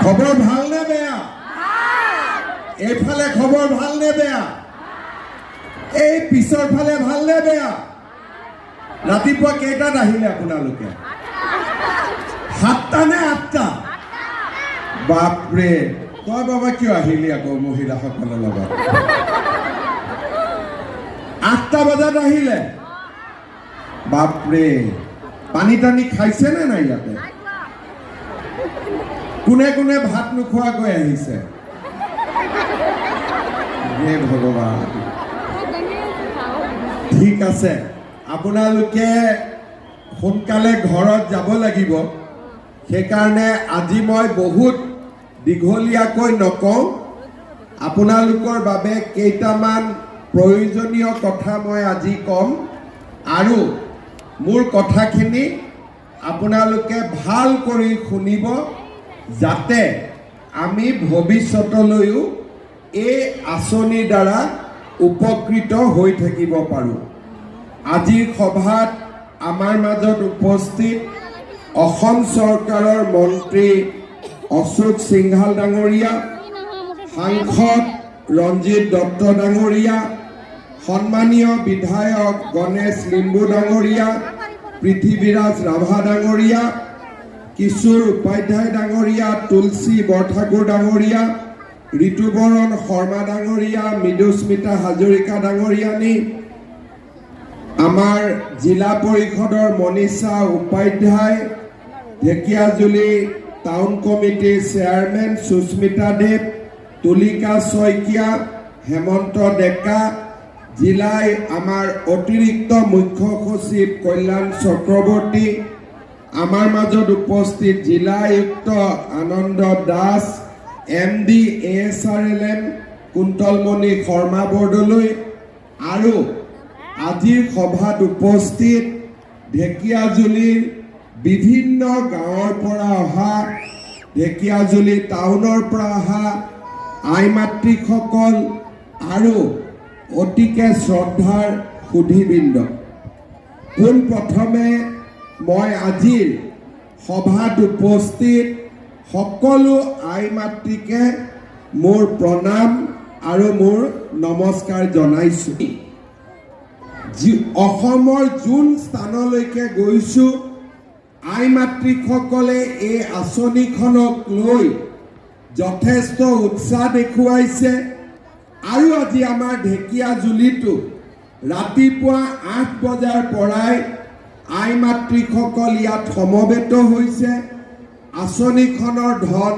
খবৰ ভাল নে বেয়া? এইফালে খবৰ ভাল নে বেয়া? এই পিছৰ ফালে ভাল নে বেয়া? ৰাতিপুৱা কেইটাত আহিলে আপোনালোকে? 7টা নে 8টা? বাপৰে, তই বাবা কিয় আহিলি আকৌ মহিলাসকলৰ লগত? 8টা বজাত আহিলে? বাপৰে, পানী টানি খাইছে নে নাই ইয়াতে? কোনে কোনে ভাত নোখোৱাকৈ আহিছে? হে ভগৱান। ঠিক আছে, আপোনালোকে সোনকালে ঘৰত যাব লাগিব। সেইকাৰণে আজি মই বহুত দীঘলীয়াকৈ নকওঁ। আপোনালোকৰ বাবে কেইটামান প্ৰয়োজনীয় কথা মই আজি ক'ম আৰু মোৰ কথাখিনি আপোনালোকে ভাল কৰি শুনিব, যাতে আমি ভৱিষ্যতলৈও এই আঁচনিৰ দ্বাৰা উপকৃত হৈ থাকিব পাৰোঁ। আজিৰ সভাত আমাৰ মাজত উপস্থিত অসম চৰকাৰৰ মন্ত্ৰী অশোক সিংঘাল ডাঙৰীয়া, সাংসদ ৰঞ্জিত দত্ত ডাঙৰীয়া, সন্মানীয় বিধায়ক গণেশ লিম্বু ডাঙৰীয়া, পৃথিৱীৰাজ ৰাভা ডাঙৰীয়া, কিশোৰ উপাধ্যায় ডাঙৰীয়া, তুলসী বৰঠাকুৰ ডাঙৰীয়া, ঋতুবৰণ শৰ্মা ডাঙৰীয়া, মৃদুস্মিতা হাজৰিকা ডাঙৰীয়ানী, আমাৰ জিলা পৰিষদৰ মনীষা উপাধ্যায়, ঢেকিয়াজুলি টাউন কমিটিৰ চেয়াৰমেন সুস্মিতা দেৱ, তুলিকা শইকীয়া, হেমন্ত ডেকা, জিলাই আমাৰ অতিৰিক্ত মুখ্য সচিব কল্যাণ চক্ৰৱৰ্তী, আমাৰ মাজত উপস্থিত জিলা আয়ুক্ত আনন্দ দাস, MD ASRLM কুন্তলমণি শৰ্মা বৰদলৈ আৰু আজিৰ সভাত উপস্থিত ঢেকিয়াজুলিৰ বিভিন্ন গাঁৱৰ পৰা অহা, ঢেকিয়াজুলি টাউনৰ পৰা অহা আই মাতৃসকল আৰু অতিকে শ্ৰদ্ধাৰ সুধীবৃন্দ, পোনপ্ৰথমে মই আজিৰ সভাত উপস্থিত সকলো আই মাতৃকে মোৰ প্ৰণাম আৰু মোৰ নমস্কাৰ জনাইছোঁ। অসমৰ যোন স্থানলৈকে গৈছোঁ, আই মাতৃসকলে এই আঁচনিখনক লৈ যথেষ্ট উৎসাহ দেখুৱাইছে আৰু আজি আমাৰ ঢেকিয়াজুলিতো ৰাতিপুৱা 8 বজাৰ পৰাই আই মাতৃসকল ইয়াত সমবেত হৈছে। আঁচনিখনৰ ধন